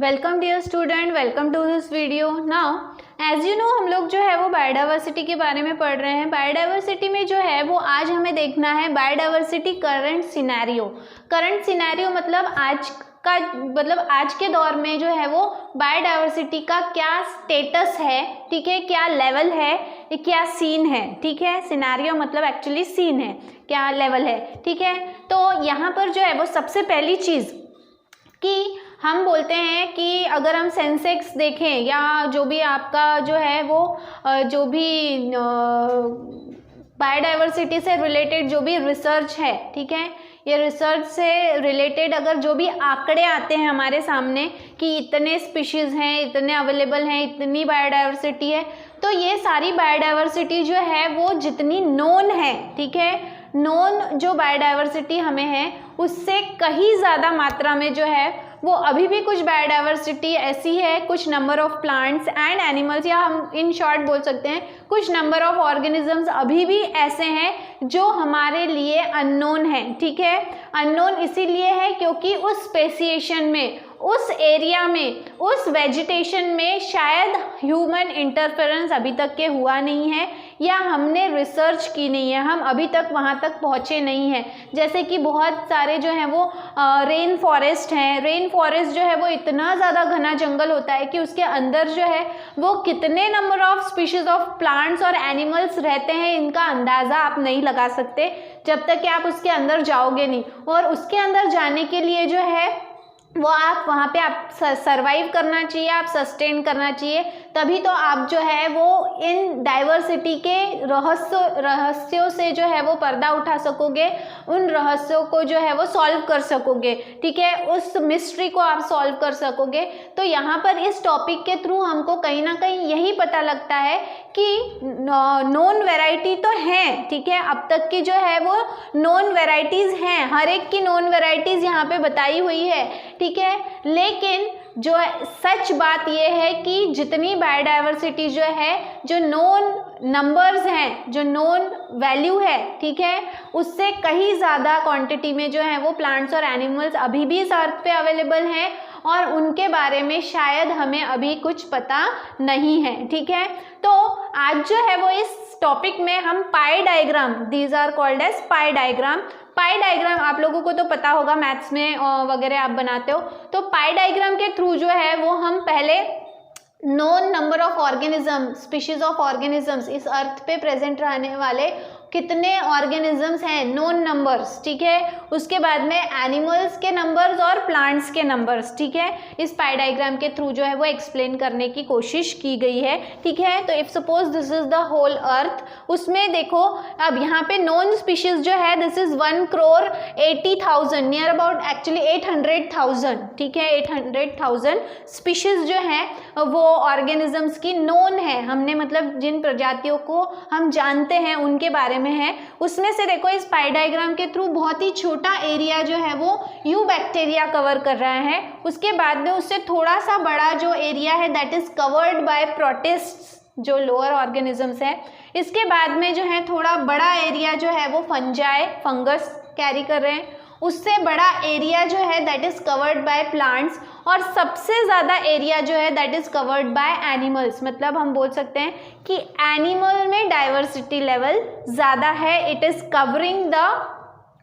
Welcome dear student, welcome to this video. Now as you know हम लोग जो है वो बायोडाइवर्सिटी के बारे में पढ़ रहे हैं। बायोडाइवर्सिटी में जो है वो आज हमें देखना है biodiversity current scenario. Current scenario मतलब आज के दौर में जो है वो बायोडाइवर्सिटी का क्या स्टेटस है, ठीक है, क्या लेवल है, क्या सीन है, ठीक है। सिनेरियो मतलब एक्चुअली सीन है, क्या लेवल है, ठीक है। तो यहाँ पर जो है वो सबसे पहली चीज़ कि हम बोलते हैं कि अगर हम सेंसेक्स देखें या जो भी आपका जो है वो जो भी बायोडाइवर्सिटी से रिलेटेड जो भी रिसर्च है, ठीक है, ये रिसर्च से रिलेटेड अगर जो भी आंकड़े आते हैं हमारे सामने कि इतने स्पीशीज़ हैं, इतने अवेलेबल हैं, इतनी बायोडाइवर्सिटी है, तो ये सारी बायोडाइवर्सिटी जो है वो जितनी नोन है, ठीक है, नोन जो बायोडाइवर्सिटी हमें है उससे कहीं ज़्यादा मात्रा में जो है वो अभी भी कुछ बायोडाइवर्सिटी ऐसी है, कुछ number of plants and animals, या हम इन शॉर्ट बोल सकते हैं कुछ नंबर ऑफ ऑर्गेनिजम्स अभी भी ऐसे हैं जो हमारे लिए अननोन हैं, ठीक है। अननोन इसीलिए है क्योंकि उस स्पेसिएशन में, उस एरिया में, उस वेजिटेशन में शायद ह्यूमन इंटरफेरेंस अभी तक के हुआ नहीं है या हमने रिसर्च की नहीं है, हम अभी तक वहाँ तक पहुँचे नहीं हैं। जैसे कि बहुत सारे जो हैं वो रेन फॉरेस्ट हैं। रेन फॉरेस्ट जो है वो इतना ज़्यादा घना जंगल होता है कि उसके अंदर जो है वो कितने number of species of plants और एनिमल्स रहते हैं, इनका अंदाज़ा आप नहीं लगा सकते जब तक कि आप उसके अंदर जाओगे नहीं। और उसके अंदर जाने के लिए जो है वो आप वहाँ पे आप सर्वाइव करना चाहिए, आप सस्टेन करना चाहिए, तभी तो आप जो है वो इन डाइवर्सिटी के रहस्यों से जो है वो पर्दा उठा सकोगे, उन रहस्यों को जो है वो सॉल्व कर सकोगे, ठीक है, उस मिस्ट्री को आप सॉल्व कर सकोगे। तो यहाँ पर इस टॉपिक के थ्रू हमको कहीं ना कहीं यही पता लगता है कि नॉन वैरायटी तो हैं, ठीक है, अब तक की जो है वो नॉन वैरायटीज़ हैं, हर एक की नॉन वैरायटीज़ यहाँ पे बताई हुई है, ठीक है। लेकिन जो सच बात ये है कि जितनी बायोडाइवर्सिटी जो है, जो नोन नंबर्स हैं, जो नोन वैल्यू है, ठीक है, उससे कहीं ज़्यादा क्वांटिटी में जो है वो प्लांट्स और एनिमल्स अभी भी इस अर्थ पे अवेलेबल हैं और उनके बारे में शायद हमें अभी कुछ पता नहीं है, ठीक है। तो आज जो है वो इस टॉपिक में हम pie diagram, these are called as pie diagram. Pie diagram आप लोगों को तो पता होगा, मैथ्स में वगैरह आप बनाते हो, तो पाई डायग्राम के थ्रू जो है वो हम पहले known number of organism, species of organisms, इस अर्थ पे प्रेजेंट रहने वाले कितने ऑर्गेनिजम्स हैं, नोन नंबर्स, ठीक है, उसके बाद में एनिमल्स के नंबर्स और प्लांट्स के नंबर्स, ठीक है, इस पाई डायग्राम के थ्रू जो है वो एक्सप्लेन करने की कोशिश की गई है, ठीक है। तो if suppose this is the whole earth, उसमें देखो अब यहाँ पे नॉन स्पीशीज जो है this is 1,80,00,000 near about, actually 800,000, ठीक है, 800,000 स्पीशीज जो है वो ऑर्गेनिजम्स की नोन है, हमने मतलब जिन प्रजातियों को हम जानते हैं उनके बारे में है। उसमें से देखो इस पाई डायग्राम के थ्रू बहुत ही छोटा एरिया जो है वो यू बैक्टीरिया कवर कर रहा है, उसके बाद में उससे थोड़ा सा बड़ा जो एरिया है दैट इज कवर्ड बाय प्रोटिस्ट्स, जो लोअर ऑर्गेनिजम्स है, इसके बाद में जो है थोड़ा बड़ा एरिया जो है वो फंजाई, फंगस कैरी कर रहे हैं, उससे बड़ा एरिया जो है that is covered by plants, और सबसे ज़्यादा एरिया जो है that is covered by animals. मतलब हम बोल सकते हैं कि एनिमल में डाइवर्सिटी लेवल ज़्यादा है, it is covering the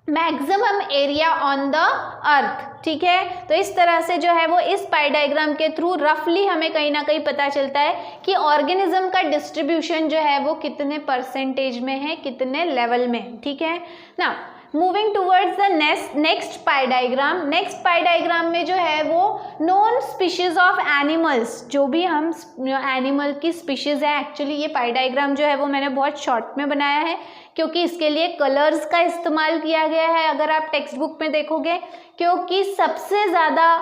maximum area on the earth, ठीक है। तो इस तरह से जो है वो इस पाई डायग्राम के थ्रू रफली हमें कहीं ना कहीं पता चलता है कि ऑर्गेनिज्म का डिस्ट्रीब्यूशन जो है वो कितने परसेंटेज में है, कितने लेवल में, ठीक है ना। Moving towards the next pi diagram, next pi diagram में जो है वो नॉन स्पीशीज ऑफ एनिमल्स, जो भी हम एनिमल की स्पीशीज है, एक्चुअली ये पाई डायग्राम जो है वो मैंने बहुत शॉर्ट में बनाया है क्योंकि इसके लिए कलर्स का इस्तेमाल किया गया है अगर आप टेक्स्ट बुक में देखोगे, क्योंकि सबसे ज़्यादा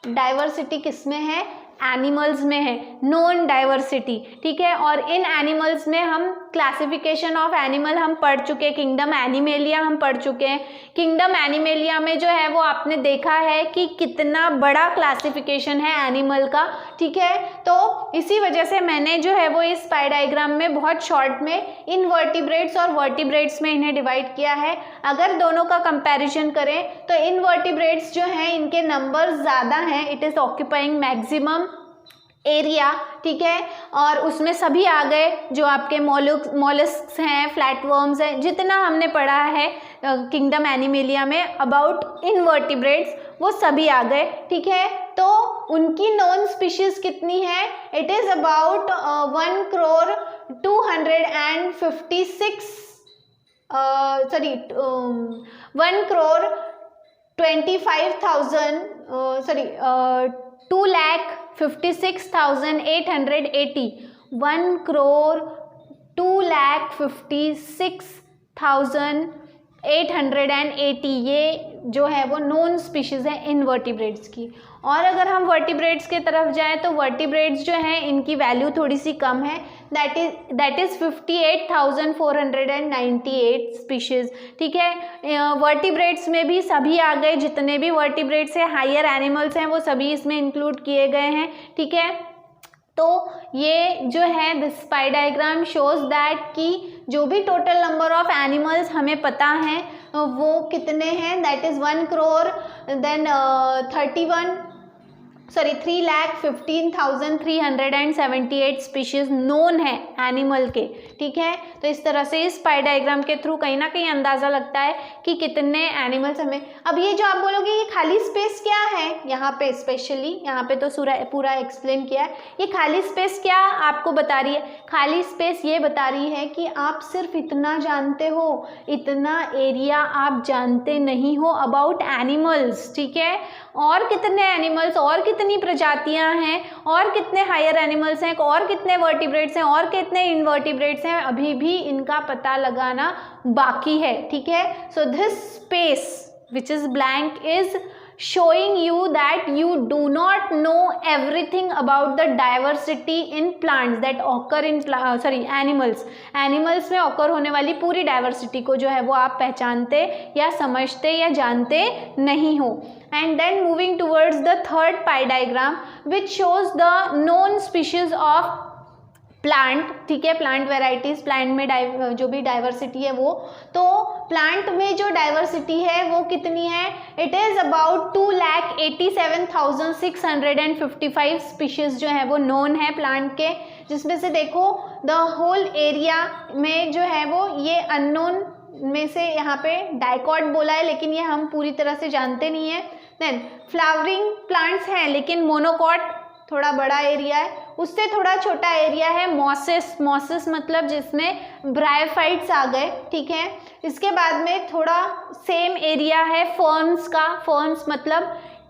डाइवर्सिटी किस में है, एनिमल्स में है, नॉन डाइवर्सिटी, ठीक है। और इन एनिमल्स में हम क्लासिफिकेशन ऑफ एनिमल हम पढ़ चुके हैं, किंगडम एनिमेलिया हम पढ़ चुके हैं। किंगडम एनिमेलिया में जो है वो आपने देखा है कि कितना बड़ा क्लासिफिकेशन है एनिमल का, ठीक है। तो इसी वजह से मैंने जो है वो इस पाई डायग्राम में बहुत शॉर्ट में इनवर्टिब्रेट्स और वर्टिब्रेट्स में इन्हें डिवाइड किया है। अगर दोनों का कंपैरिजन करें तो इनवर्टिब्रेट्स जो हैं इनके नंबर ज़्यादा हैं, it is occupying maximum area, ठीक है। और उसमें सभी आ गए जो आपके मोलस्क्स हैं, फ्लैटवर्म्स हैं, जितना हमने पढ़ा है किंगडम एनिमेलिया में अबाउट इनवर्टिब्रेट्स वो सभी आ गए, ठीक है। तो उनकी नॉन स्पीशीज कितनी है? इट इज़ अबाउट 2,56,880 ये जो है वो नॉन स्पीशीज़ है इनवर्टिब्रेट्स की। और अगर हम वर्टिब्रेट्स की तरफ जाएं तो वर्टिब्रेट्स जो हैं इनकी वैल्यू थोड़ी सी कम है, दैट इज़ 58,498 स्पीशीज़, ठीक है। वर्टिब्रेट्स में भी सभी आ गए, जितने भी वर्टिब्रेट्स हैं, हायर एनिमल्स हैं, वो सभी इसमें इंक्लूड किए गए हैं, ठीक है। तो ये जो है this pi diagram shows that कि जो भी टोटल नंबर ऑफ एनिमल्स हमें पता हैं वो कितने हैं, that is 1,00,00,000 then 3,15,378 species known है एनिमल के, ठीक है। तो इस तरह से इस पाई डायग्राम के थ्रू कहीं ना कहीं अंदाज़ा लगता है कि कितने एनिमल्स हमें। अब ये जो आप बोलोगे ये खाली स्पेस क्या है, यहाँ पे स्पेशली यहाँ पे तो पूरा एक्सप्लेन किया है, ये खाली स्पेस क्या आपको बता रही है? खाली स्पेस ये बता रही है कि आप सिर्फ इतना जानते हो, इतना एरिया आप जानते नहीं हो अबाउट एनिमल्स, ठीक है। और कितने एनिमल्स और कितनी प्रजातियां हैं और कितने हायर एनिमल्स हैं और कितने वर्टिब्रेट्स हैं और कितने इनवर्टिब्रेट्स हैं, अभी भी इनका पता लगाना बाकी है, ठीक है। So this space which is blank is showing you that you do not know everything about the diversity in plants that occur in animals में occur होने वाली पूरी diversity को जो है वो आप पहचानते या समझते या जानते नहीं हो। And then moving towards the third pie diagram which shows the known species of plant, ठीक है, प्लांट वेराइटीज़, प्लांट में जो भी डाइवर्सिटी है वो, तो प्लांट में जो डाइवर्सिटी है वो कितनी है? इट इज़ अबाउट 2,87,655 स्पीशीज़ जो है वो नोन है प्लांट के, जिसमें से देखो द होल एरिया में जो है वो ये अननोन में से यहाँ पे डाइकॉट बोला है, लेकिन ये हम पूरी तरह से जानते नहीं है। देन फ्लावरिंग प्लांट्स हैं लेकिन मोनोकॉट थोड़ा बड़ा एरिया है, उससे थोड़ा छोटा एरिया है मॉसेस मतलब जिसमें ब्रायोफाइट्स आ गए, ठीक है। इसके बाद में थोड़ा सेम एरिया है फर्न्स का, फर्न्स मतलब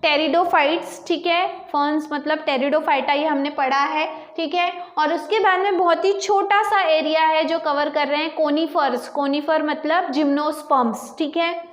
टेरिडोफाइट्स, ठीक है, फर्न्स मतलब टेरिडोफाइटा, ये हमने पढ़ा है, ठीक है। और उसके बाद में बहुत ही छोटा सा एरिया है जो कवर कर रहे हैं कोनीफर्स, कोनीफर मतलब जिम्नोस्पर्म्स, ठीक है।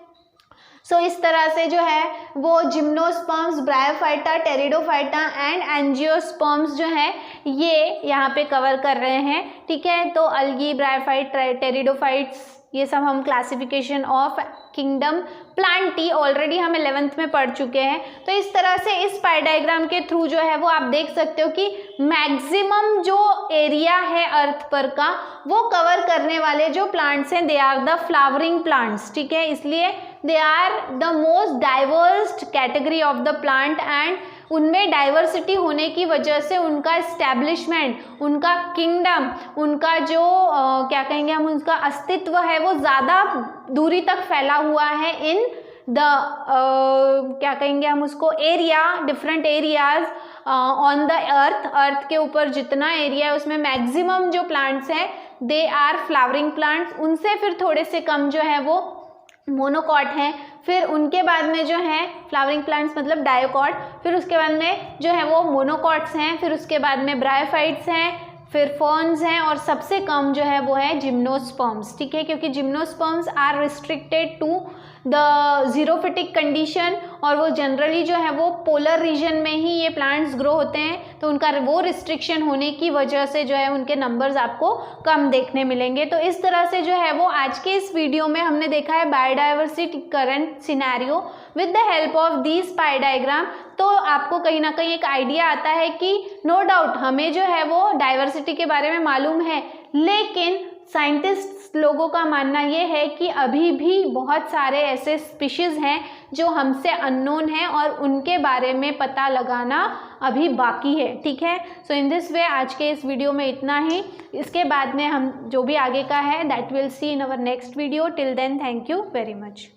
सो इस तरह से जो है वो gymnosperms, bryophyta, pteridophyta and angiosperms जो है ये यहाँ पे कवर कर रहे हैं, ठीक है। तो अलगी, ब्रायोफाइट, टेरिडोफाइट्स, ये सब हम classification of kingdom Plantae already हम 11th में पढ़ चुके हैं। तो इस तरह से इस पाई डायग्राम के थ्रू जो है वो आप देख सकते हो कि मैक्सिमम जो एरिया है अर्थ पर का वो कवर करने वाले जो प्लांट्स हैं they are the flowering plants, ठीक है। इसलिए they are the most diversed category of the plant and उनमें डाइवर्सिटी होने की वजह से उनका इस्टेब्लिशमेंट, उनका किंगडम, उनका जो क्या कहेंगे हम, उनका अस्तित्व है वो ज़्यादा दूरी तक फैला हुआ है इन द क्या कहेंगे हम उसको, area, different areas on the earth के ऊपर जितना एरिया है उसमें मैक्सिमम जो प्लांट्स हैं दे आर फ्लावरिंग प्लांट्स, उनसे फिर थोड़े से कम जो है वो मोनोकॉट हैं, फिर उनके बाद में जो है फ्लावरिंग प्लांट्स मतलब डायोकॉट, फिर उसके बाद में जो है वो मोनोकॉट्स हैं, फिर उसके बाद में ब्रायोफाइट्स हैं, फिर फर्न्स हैं और सबसे कम जो है वो है जिम्नोस्पर्म्स, ठीक है, क्योंकि gymnosperms are restricted to the xerophytic condition, और वो जनरली जो है वो पोलर रीजन में ही ये प्लांट्स ग्रो होते हैं, तो उनका वो रिस्ट्रिक्शन होने की वजह से जो है उनके नंबर्स आपको कम देखने मिलेंगे। तो इस तरह से जो है वो आज के इस वीडियो में हमने देखा है biodiversity current scenario with the help of these pi diagram. तो आपको कहीं ना कहीं एक आइडिया आता है कि नो डाउट हमें जो है वो डाइवर्सिटी के बारे में मालूम है, लेकिन साइंटिस्ट लोगों का मानना ये है कि अभी भी बहुत सारे ऐसे स्पीशीज़ हैं जो हमसे अननोन हैं और उनके बारे में पता लगाना अभी बाकी है। ठीक है, सो इन दिस वे आज के इस वीडियो में इतना ही। इसके बाद में हम जो भी आगे का है that will see in our next video. Till then thank you very much.